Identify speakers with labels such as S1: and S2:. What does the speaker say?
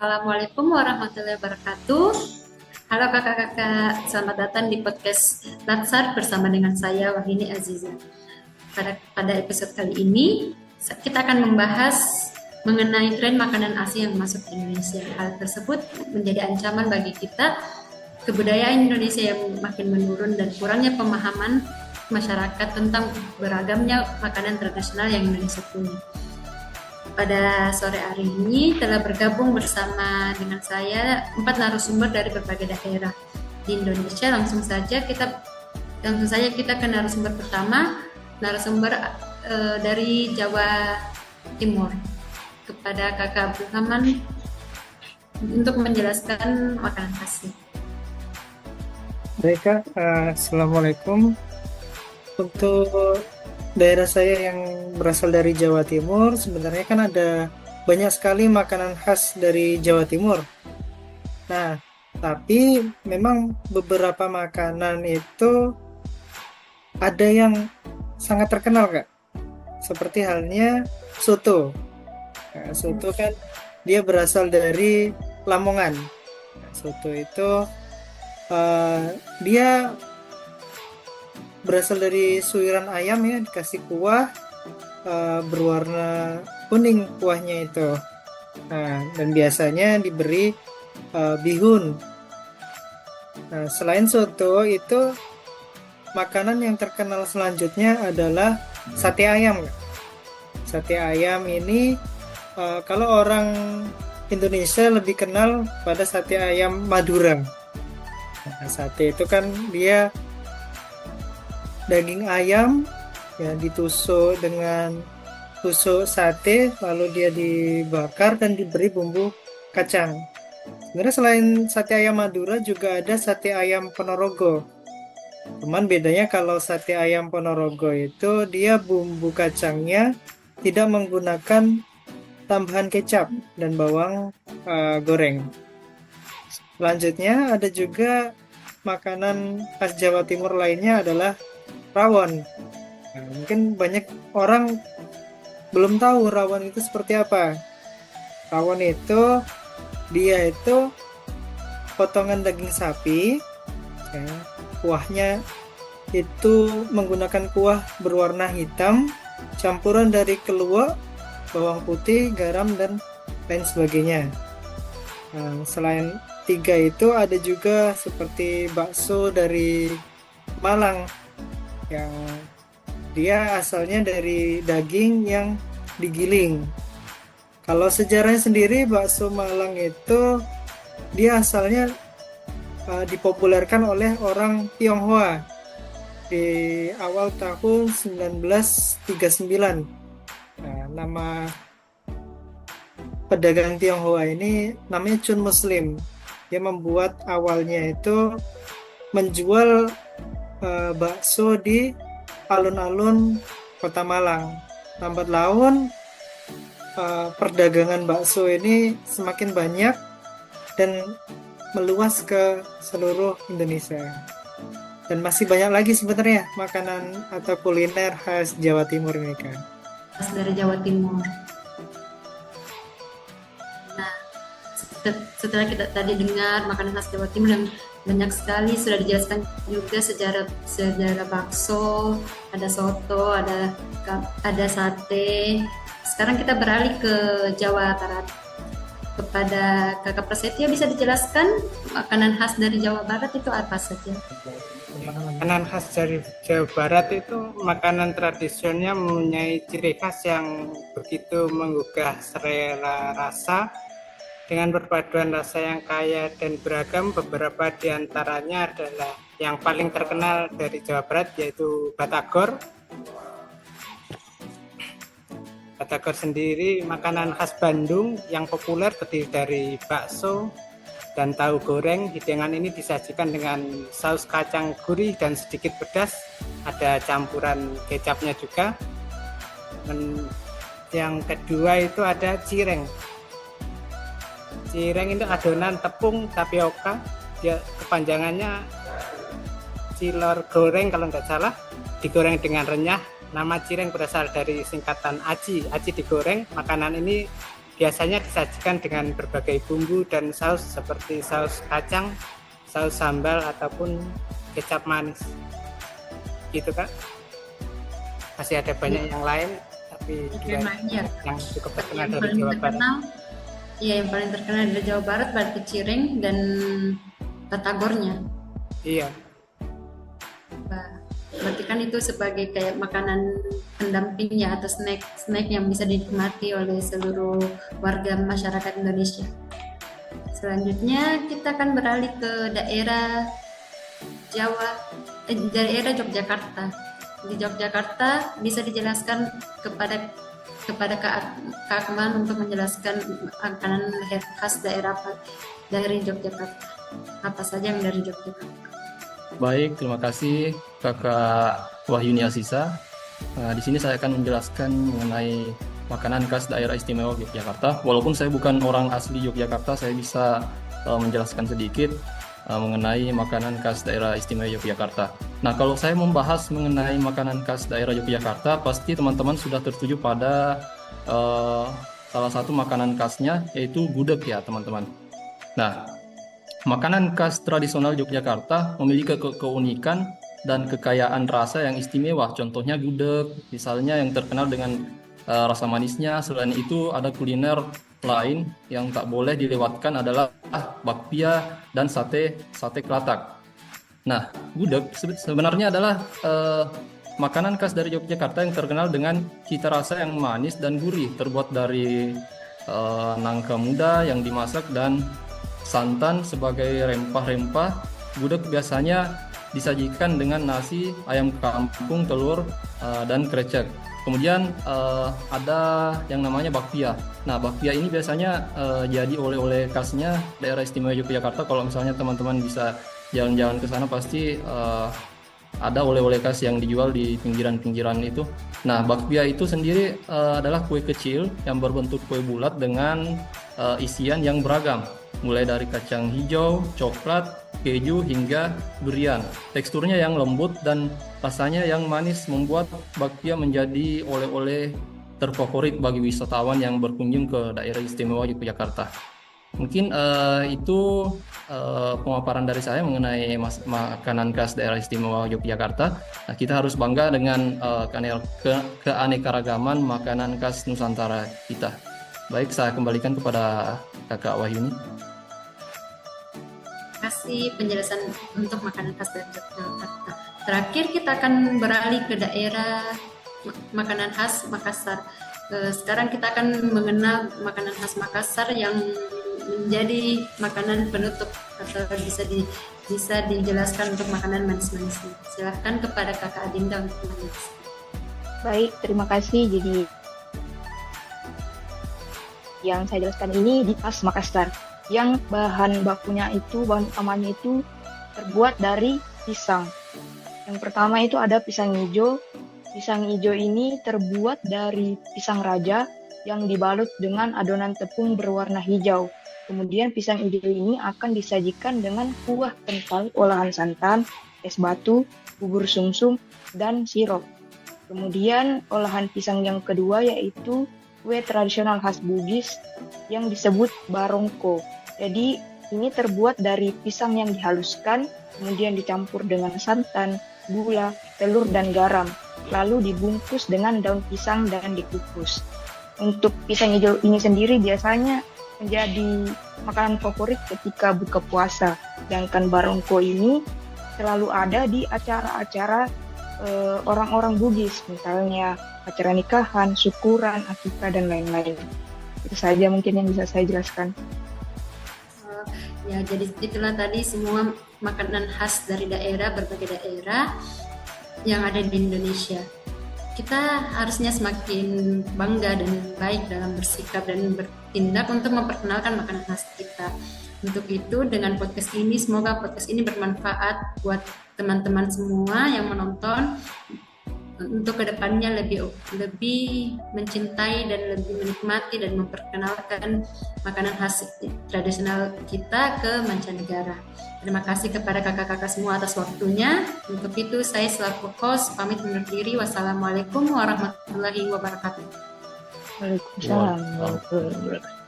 S1: Assalamualaikum warahmatullahi wabarakatuh. Halo kakak-kakak, selamat datang di podcast Latsar bersama dengan saya Wahini Aziza. Pada episode kali ini, kita akan membahas mengenai tren makanan asing yang masuk ke Indonesia. Hal tersebut menjadi ancaman bagi kita, kebudayaan Indonesia yang makin menurun dan kurangnya pemahaman masyarakat tentang beragamnya makanan tradisional yang Indonesia punya. Pada sore hari ini telah bergabung bersama dengan saya 4 narasumber dari berbagai daerah di Indonesia. Langsung saja kita ke narasumber pertama, narasumber dari Jawa Timur. Kepada Kakak Abdurrahman untuk menjelaskan makanan khasnya.
S2: Baik Kak, Assalamualaikum. Untuk daerah saya yang berasal dari Jawa Timur, sebenarnya kan ada banyak sekali makanan khas dari Jawa Timur. Nah, tapi memang beberapa makanan itu ada yang sangat terkenal Kak. Seperti halnya soto. Nah, soto kan dia berasal dari Lamongan. Nah, soto itu dia berasal dari suiran ayam ya, dikasih kuah berwarna kuning kuahnya itu. Nah, dan biasanya diberi bihun. Nah, selain soto itu makanan yang terkenal selanjutnya adalah sate ayam. Sate ayam ini kalau orang Indonesia lebih kenal pada sate ayam Madura. Nah, sate itu kan dia daging ayam ya ditusuk dengan tusuk sate, lalu dia dibakar dan diberi bumbu kacang. Sebenarnya selain sate ayam Madura juga ada sate ayam Ponorogo. Cuman bedanya kalau sate ayam Ponorogo itu dia bumbu kacangnya tidak menggunakan tambahan kecap dan bawang goreng. Selanjutnya ada juga makanan khas Jawa Timur lainnya adalah rawon. Nah, mungkin banyak orang belum tahu rawon itu seperti apa. Rawon itu dia itu potongan daging sapi, ya, kuahnya itu menggunakan kuah berwarna hitam, campuran dari keluak, bawang putih, garam dan lain sebagainya. Nah, selain 3 itu ada juga seperti bakso dari Malang yang dia asalnya dari daging yang digiling. Kalau sejarahnya sendiri, bakso Malang itu dia asalnya dipopulerkan oleh orang Tionghoa di awal tahun 1939. Nah, nama pedagang Tionghoa ini namanya Chun Muslim. Dia membuat awalnya itu menjual bakso di alun-alun Kota Malang. Lambat laun perdagangan bakso ini semakin banyak dan meluas ke seluruh Indonesia. Dan masih banyak lagi sebenarnya makanan atau kuliner khas Jawa Timur ini kan.
S1: Khas dari Jawa Timur. Nah, setelah kita tadi dengar makanan khas Jawa Timur yang banyak sekali sudah dijelaskan juga sejarah bakso, ada soto, ada sate. Sekarang kita beralih ke Jawa Barat. Kepada Kakak Prasetya bisa dijelaskan makanan khas dari Jawa Barat itu apa saja?
S3: Makanan khas dari Jawa Barat itu makanan tradisionalnya mempunyai ciri khas yang begitu menggugah selera rasa. Dengan perpaduan rasa yang kaya dan beragam, beberapa diantaranya adalah yang paling terkenal dari Jawa Barat yaitu batagor. Batagor sendiri makanan khas Bandung yang populer terdiri dari bakso dan tahu goreng. Hidangan ini disajikan dengan saus kacang gurih dan sedikit pedas, ada campuran kecapnya juga. Dan yang kedua itu ada cireng. Cireng itu adonan tepung tapioka, dia kepanjangannya cilor goreng kalau nggak salah, digoreng dengan renyah. Nama cireng berasal dari singkatan aci digoreng. Makanan ini biasanya disajikan dengan berbagai bumbu dan saus seperti saus kacang, saus sambal ataupun kecap manis. Gitu Kak. Masih ada banyak yang lain, tapi
S1: Banyak.
S3: yang cukup terkenal
S1: Yang
S3: dari
S1: paling
S3: Jawa Barat.
S1: terkenal, ya yang paling terkenal dari Jawa Barat berarti cireng dan batagornya.
S3: Iya,
S1: Berarti kan itu sebagai kayak makanan pendampingnya atau snack yang bisa dinikmati oleh seluruh warga masyarakat Indonesia. Selanjutnya kita akan beralih ke daerah daerah Yogyakarta. Di Yogyakarta bisa dijelaskan kepada Kak Akmal untuk menjelaskan makanan khas daerah apa dari Yogyakarta. Apa saja yang dari Yogyakarta?
S4: Baik, terima kasih Kakak Wahyuni Asisa. Di sini saya akan menjelaskan mengenai makanan khas daerah istimewa Yogyakarta. Walaupun saya bukan orang asli Yogyakarta, saya bisa menjelaskan sedikit mengenai makanan khas daerah istimewa Yogyakarta. Nah, kalau saya membahas mengenai makanan khas daerah Yogyakarta, pasti teman-teman sudah tertuju pada salah satu makanan khasnya, yaitu gudeg ya teman-teman. Nah, makanan khas tradisional Yogyakarta memiliki keunikan dan kekayaan rasa yang istimewa. Contohnya gudeg, misalnya yang terkenal dengan rasa manisnya. Selain itu ada kuliner lain yang tak boleh dilewatkan adalah bakpia dan sate kelatak. Nah, gudeg sebenarnya adalah makanan khas dari Yogyakarta yang terkenal dengan cita rasa yang manis dan gurih, terbuat dari nangka muda yang dimasak dan santan sebagai rempah-rempah. Gudeg biasanya disajikan dengan nasi, ayam kampung, telur, dan krecek. Kemudian ada yang namanya bakpia. Nah, bakpia ini biasanya jadi oleh-oleh khasnya daerah istimewa Yogyakarta. Kalau misalnya teman-teman bisa jalan-jalan ke sana, pasti ada oleh-oleh khas yang dijual di pinggiran-pinggiran itu. Nah, bakpia itu sendiri adalah kue kecil yang berbentuk kue bulat dengan isian yang beragam, mulai dari kacang hijau, coklat, keju, hingga durian. Teksturnya yang lembut dan rasanya yang manis membuat bakpia menjadi oleh-oleh terfavorit bagi wisatawan yang berkunjung ke daerah istimewa Yogyakarta. Mungkin itu pemaparan dari saya mengenai makanan khas daerah istimewa Yogyakarta. Nah, kita harus bangga dengan keanekaragaman makanan khas Nusantara kita. Baik, saya kembalikan kepada Kakak Wahyuni.
S1: Terima kasih penjelasan untuk makanan khas dari Yogyakarta. Terakhir kita akan beralih ke daerah makanan khas Makassar. Sekarang kita akan mengenal makanan khas Makassar yang menjadi makanan penutup atau bisa dijelaskan untuk makanan manis-manisnya. Silahkan kepada Kakak Adinda untuk menjelaskan.
S5: Baik, terima kasih. Jadi yang saya jelaskan ini di khas Makassar, yang bahan utamanya itu terbuat dari pisang. Yang pertama itu ada pisang hijau. Pisang hijau ini terbuat dari pisang raja yang dibalut dengan adonan tepung berwarna hijau. Kemudian pisang hijau ini akan disajikan dengan kuah kental olahan santan, es batu, bubur sumsum, dan sirup. Kemudian olahan pisang yang kedua yaitu kue tradisional khas Bugis yang disebut barongko. Jadi ini terbuat dari pisang yang dihaluskan, kemudian dicampur dengan santan, gula, telur, dan garam, lalu dibungkus dengan daun pisang dan dikukus. Untuk pisang hijau ini sendiri biasanya menjadi makanan favorit ketika buka puasa, sedangkan barongko ini selalu ada di acara-acara orang-orang Bugis, misalnya acara nikahan, syukuran, akikah, dan lain-lain. Itu saja mungkin yang bisa saya jelaskan.
S1: Ya, jadi itulah tadi semua makanan khas dari berbagai daerah yang ada di Indonesia. Kita harusnya semakin bangga dan baik dalam bersikap dan bertindak untuk memperkenalkan makanan khas kita. Untuk itu, dengan podcast ini, semoga podcast ini bermanfaat buat teman-teman semua yang menonton, untuk kedepannya lebih mencintai dan lebih menikmati dan memperkenalkan makanan khas tradisional kita ke mancanegara. Terima kasih kepada kakak-kakak semua atas waktunya. Untuk itu saya selaku host pamit undur diri. Wassalamualaikum warahmatullahi wabarakatuh.
S5: Waalaikumsalam warahmatullahi wabarakatuh.